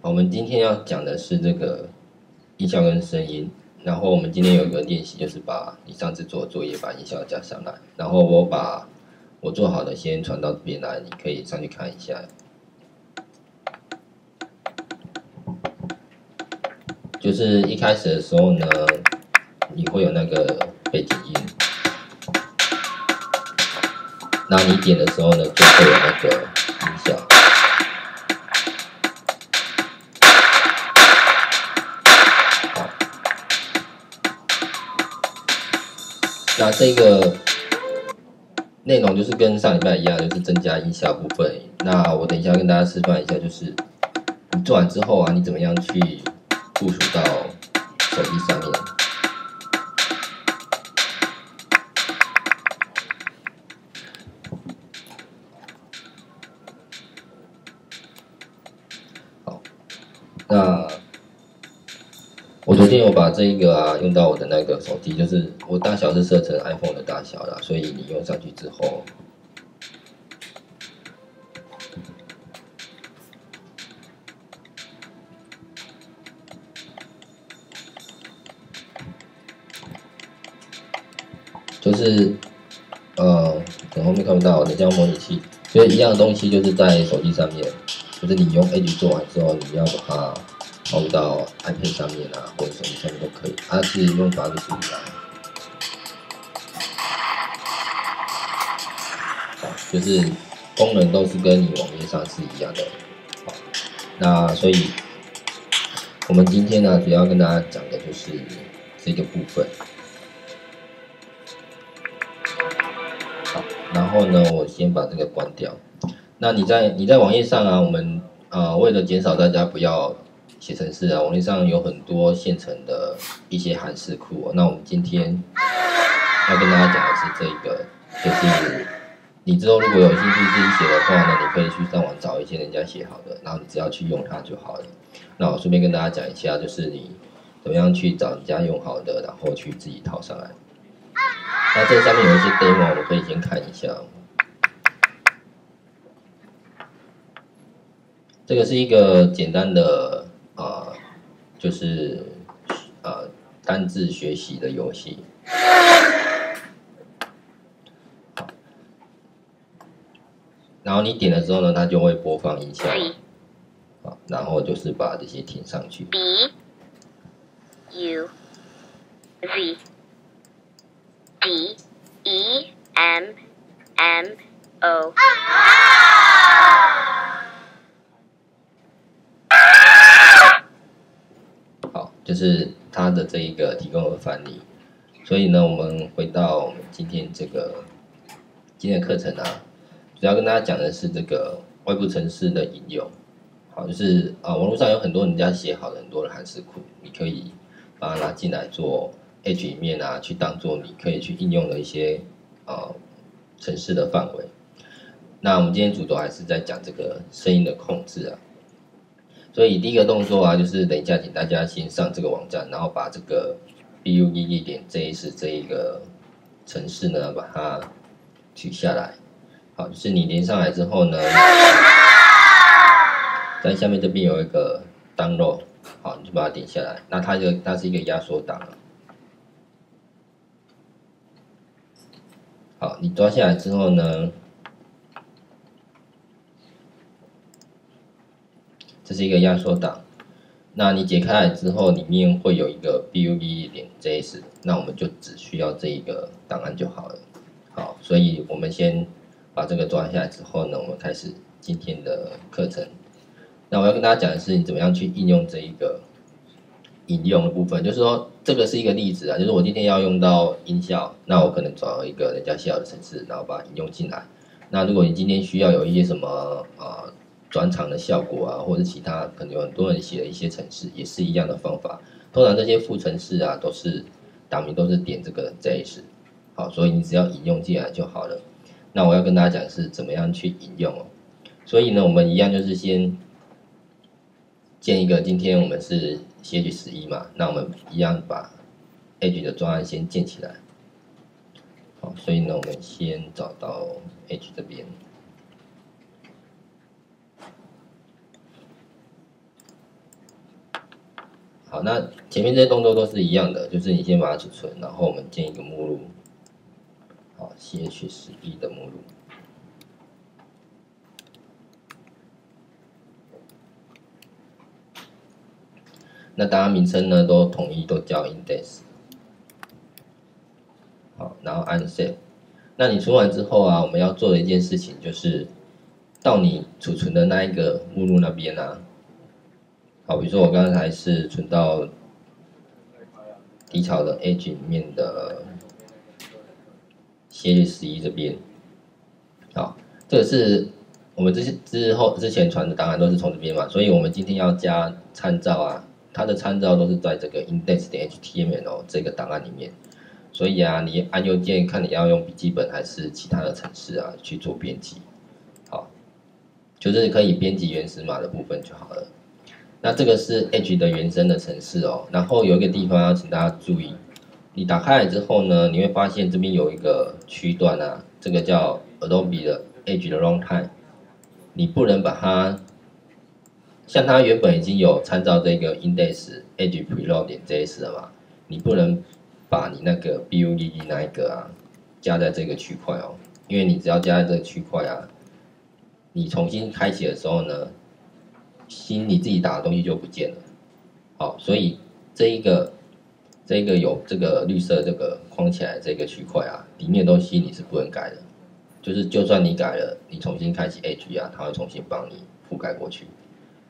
我们今天要讲的是这个音效跟声音，然后我们今天有一个练习，就是把你上次做的作业把音效加上来，然后我把我做好的先传到这边来，你可以上去看一下。就是一开始的时候呢，你会有那个背景音，那你点的时候呢，就会有那个音效。好，那这个内容就是跟上礼拜一样，就是增加音效部分。那我等一下跟大家示范一下，就是你做完之后啊，你怎么样去部署到手机上面。好，那我昨天有把这一个啊用到我的那个手机，就是我大小是设成 iPhone 的大小啦，所以你用上去之后，就是可能后面看不到，你这样模拟器，所以一样的东西就是在手机上面，就是你用 Edge 做完之后，你要把它放到 iPad 上面啊，或者手机上面都可以，它是用法就是一样。就是功能都是跟你网页上是一样的。好，那所以我们今天呢，主要跟大家讲的就是这个部分。好，然后呢，我先把这个关掉。那你在网页上啊，我们为了减少大家不要写程式啊，网页上有很多现成的一些函式库那我们今天要跟大家讲的是这个，就是你之后如果有兴趣自己写的话呢，你可以去上网找一些人家写好的，然后你只要去用它就好了。那我顺便跟大家讲一下，就是你怎么样去找人家用好的，然后去自己套上来。那这上面有一些 demo， 我们可以先看一下。这个是一个简单的就是单字学习的游戏。然后你点了之后呢，它就会播放音效。好，然后就是把这些填上去。B U Z D E M M O。好，就是它的这一个提供的范例。所以呢，我们回到我们今天的课程啊，主要跟大家讲的是这个外部程式的应用。好，就是网络上有很多人家写好的很多的函式库，你可以把它拿进来做 Edge 里面啊，去当做你可以去应用的一些程式的范围。那我们今天主轴还是在讲这个声音的控制啊。所以第一个动作啊，就是等一下请大家先上这个网站，然后把这个 buu.js 这一个程式呢，把它取下来。好，就是你连上来之后呢，在下面这边有一个 download， 好，你就把它点下来。那它是一个压缩档。好，你抓下来之后呢，这是一个压缩档。那你解开来之后，里面会有一个 buu.js， 那我们就只需要这一个档案就好了。好，所以我们先把这个抓下来之后呢，我们开始今天的课程。那我要跟大家讲的是，你怎么样去应用这一个引用的部分，就是说这个是一个例子啊，就是我今天要用到音效，那我可能找一个人家写好的程式，然后把它引用进来。那如果你今天需要有一些什么转场的效果啊，或者其他可能有很多人写的一些程式，也是一样的方法。通常这些副程式啊，都是档名都是点这个 JS， 好，所以你只要引用进来就好了。那我要跟大家讲的是怎么样去引用哦。所以呢，我们一样就是先建一个，今天我们是 CH11 嘛，那我们一样把 Edge 的专案先建起来。好，所以呢，我们先找到 Edge 这边。好，那前面这些动作都是一样的，就是你先把它储存，然后我们建一个目录，好 ，ch11 的目录。那档案名称呢，都统一都叫 index。好，然后按 save。那你存完之后啊，我们要做的一件事情就是，到你储存的那一个目录那边啊，好，比如说我刚才是存到低潮的 Edge 里面的11这边，好，这个是我们之前传的档案都是从这边嘛，所以我们今天要加参照啊，它的参照都是在这个 index.html 这个档案里面。所以啊，你按右键看你要用笔记本还是其他的程式啊去做编辑，好，就是可以编辑原始码的部分就好了。那这个是 Edge 的原生的程式哦。然后有一个地方要请大家注意，你打开来之后呢，你会发现这边有一个区段啊，这个叫 Adobe 的 Edge 的 Runtime， 你不能把它像它原本已经有参照这个 index Edge preload.js 了嘛，你不能把你那个 bug 那一个啊加在这个区块哦，因为你只要加在这个区块啊，你重新开启的时候呢，你自己打的东西就不见了。好，所以这一个有这个绿色这个框起来这个区块啊，里面的东西你是不能改的，就是就算你改了，你重新开启 Edge 啊，它会重新帮你覆盖过去。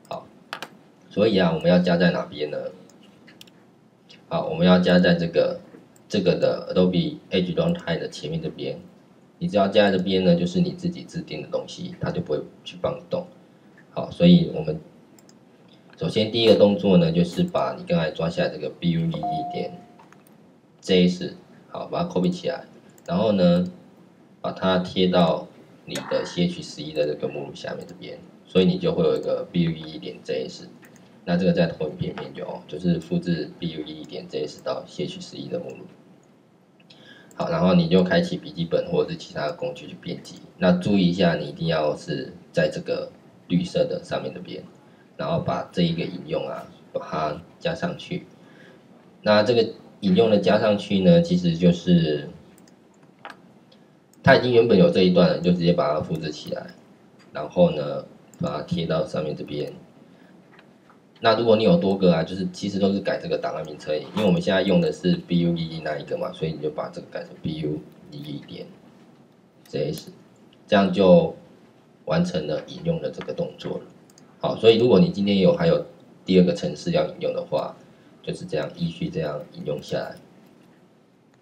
好，所以啊，我们要加在哪边呢？好，我们要加在这个的 Adobe Edge Runtime 的前面这边，你只要加在这边呢，就是你自己制定的东西，它就不会去帮你动。好，所以我们首先第一个动作呢，就是把你刚才抓下来这个 bug.js， 好，把它 copy 起来，然后呢，把它贴到你的 ch11的这个目录下面这边，所以你就会有一个 bug.js。那这个在投影片里面有，就是复制 bug.js 到 ch11的目录。好，然后你就开启笔记本或者是其他的工具去编辑。那注意一下，你一定要是在这个绿色的上面这边，然后把这一个引用啊，把它加上去。那这个引用的加上去呢，其实就是它已经原本有这一段了，你就直接把它复制起来，然后呢，把它贴到上面这边。那如果你有多个啊，就是其实都是改这个档案名称，因为我们现在用的是 bug 那一个嘛，所以你就把这个改成 bug.js， 这样就完成了引用的这个动作了。好，所以如果你今天还有第二个程式要引用的话，就是这样依序这样引用下来。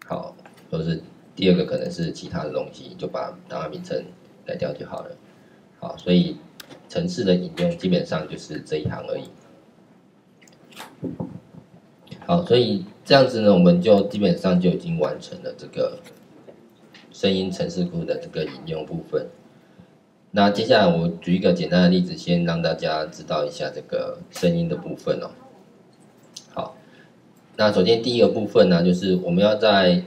好，或者是第二个可能是其他的东西，就把档案名称改掉就好了。好，所以程式的引用基本上就是这一行而已。好，所以这样子呢，我们就基本上就已经完成了这个声音程式库的这个引用部分。那接下来我举一个简单的例子，先让大家知道一下这个声音的部分哦。好，那首先第一个部分呢，就是我们要在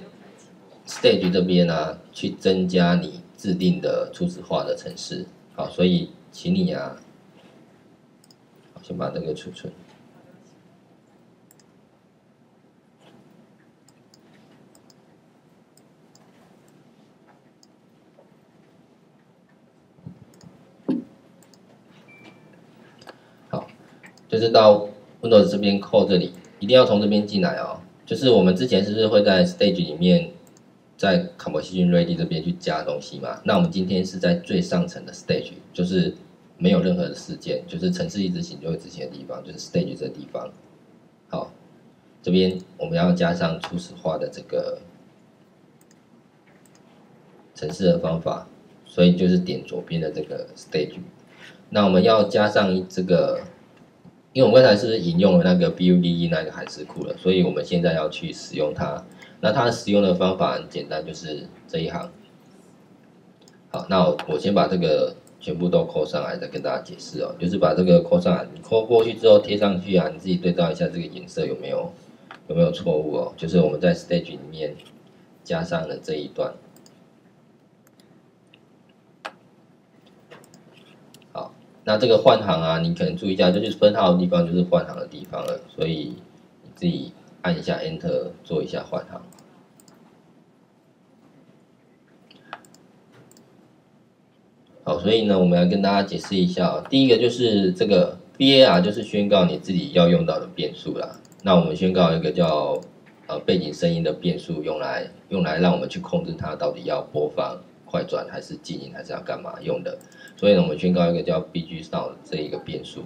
Stage 这边呢，去增加你制定的初始化的程式。好，所以请你啊，先把这个储存。就是到 Windows 这边扣这里，一定要从这边进来哦。就是我们之前是不是会在 Stage 里面，在 Composition Ready 这边去加东西嘛？那我们今天是在最上层的 Stage， 就是没有任何的事件，就是程式一执行就会执行的地方，就是 Stage 这个地方。好，这边我们要加上初始化的这个程式的方法，所以就是点左边的这个 Stage。那我们要加上这个。因为我们刚才是引用了那个 bug 那个函式库了，所以我们现在要去使用它。那它使用的方法很简单，就是这一行。好，那我先把这个全部都扣上来，再跟大家解释哦。就是把这个扣上来，你扣过去之后贴上去啊，你自己对照一下这个颜色有没有错误哦。就是我们在 Stage 里面加上了这一段。那这个换行啊，你可能注意一下，就是分号的地方就是换行的地方了，所以自己按一下 Enter 做一下换行。好，所以呢，我们要跟大家解释一下第一个就是这个 VAR 就是宣告你自己要用到的变数啦。那我们宣告一个叫背景声音的变数，用来让我们去控制它到底要播放快转还是静音还是要干嘛用的。所以呢，我们宣告一个叫 BG Sound 这一个变数。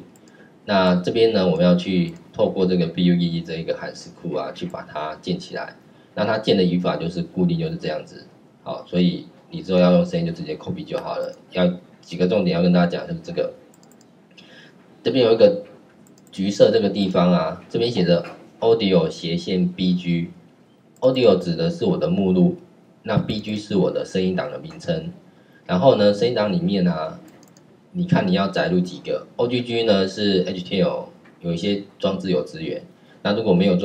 那这边呢，我们要去透过这个 BUEE 这一个函式库啊，去把它建起来。那它建的语法就是固定就是这样子。好，所以你之后要用声音就直接 copy 就好了。要几个重点要跟大家讲，就是这个，这边有一个橘色这个地方啊，这边写着 Audio 斜线 BG。Audio 指的是我的目录，那 BG 是我的声音档的名称。然后呢，声音档里面啊，你看你要载入几个 ？OGG 呢是 HTML 有一些装置有支援，那如果没有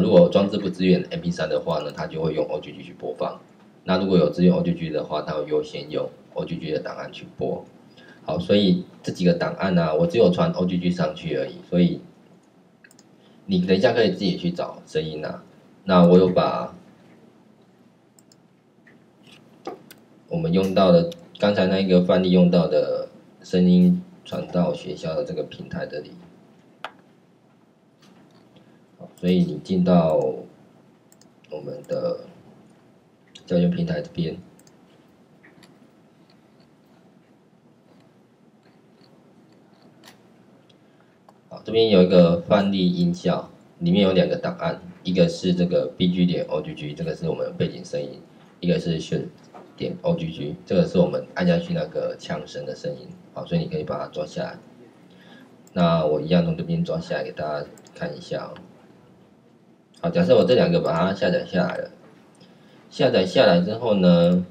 如果装置不支援 MP3 的话呢，它就会用 OGG 去播放。那如果有支援 OGG 的话，它会优先用 OGG 的档案去播。好，所以这几个档案啊，我只有传 OGG 上去而已，所以你等一下可以自己去找声音啊。那我有把我们用到的刚才那一个范例用到的声音传到学校的这个平台这里。好，所以你进到我们的教学平台这边，好，这边有一个范例音效，里面有2个档案，一个是这个 bg.ogg， 这个是我们背景声音，一个是should.ogg， 这个是我们按下去那个枪声的声音。好，所以你可以把它抓下来。那我一样从这边抓下来给大家看一下好，假设我这2个把它下载下来了。下载下来之后呢，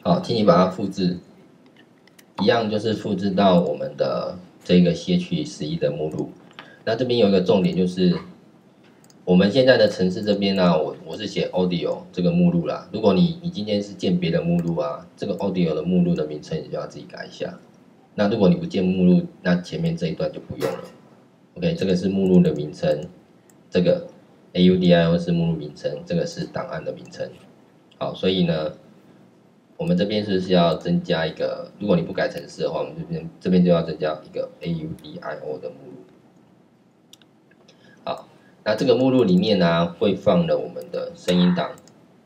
好，请你把它复制，一样就是复制到我们的这个撷取11的目录。那这边有一个重点就是，我们现在的程式这边呢、我是写 Audio 这个目录啦。如果你今天是建别的目录啊，这个 Audio 的目录的名称你就要自己改一下。那如果你不建目录，那前面这一段就不用了。OK， 这个是目录的名称，这个 AUDIO 是目录名称，这个是档案的名称。好，所以呢，我们这边是不是要增加一个？如果你不改程式的话，我们这边就要增加一个 AUDIO 的目录。好，那这个目录里面呢，会放了我们的声音档。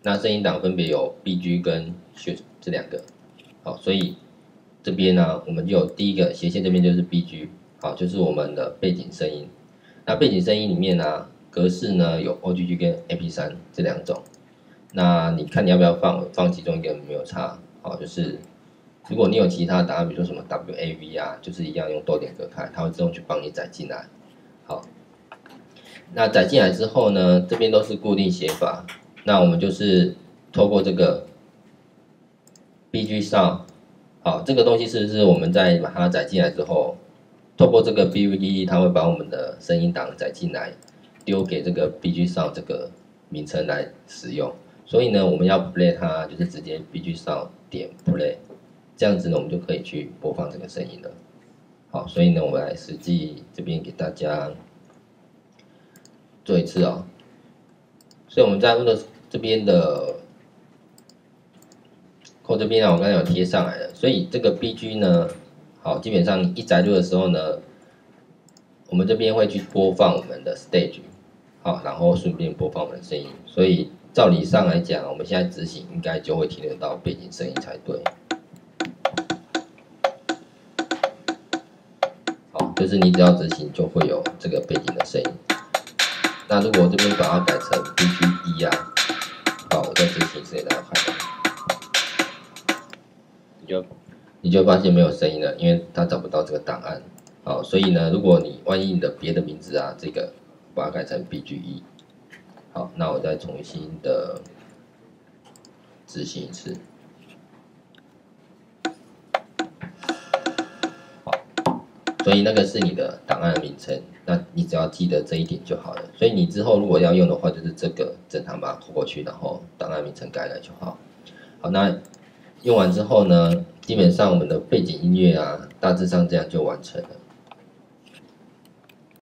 那声音档分别有 BG 跟 should 这2个。好，所以这边呢，我们就有第一个斜线这边就是 BG。好，就是我们的背景声音。那背景声音里面呢，格式呢有 OGG 跟 MP3 这2种。那你看你要不要放其中一个没有差。好，就是如果你有其他档案，比如说什么 WAV 啊，就是一样用逗点隔开，它会自动去帮你载进来。好，那载进来之后呢，这边都是固定写法。那我们就是透过这个 BG Sound， 好，这个东西是不是我们在把它载进来之后？透过这个 BUEE， 它会把我们的声音档载进来，丢给这个 BG Sound 这个名称来使用。所以呢，我们要 play 它，就是直接 BG Sound 点 play， 这样子呢，我们就可以去播放这个声音了。好，所以呢，我们来实际这边给大家做一次哦。所以我们在 Windows 这边的 code 这边呢，我刚才有贴上来了。所以这个 BG 呢。好，基本上你一载入的时候呢，我们这边会去播放我们的 stage， 好，然后顺便播放我们的声音。所以照理上来讲，我们现在执行应该就会听得到背景声音才对。好，就是你只要执行就会有这个背景的声音。那如果我这边把它改成 BG1 啊，好，我再执行一次给大家看。你就发现没有声音了，因为它找不到这个档案。好，所以呢，如果你万一你的别的名字啊，这个把它改成 BG1。好，那我再重新的执行一次。好，所以那个是你的档案的名称，那你只要记得这一点就好了。所以你之后如果要用的话，就是这个正常把它拖过去，然后档案名称改了就好。好，那用完之后呢，基本上我们的背景音乐啊，大致上这样就完成了。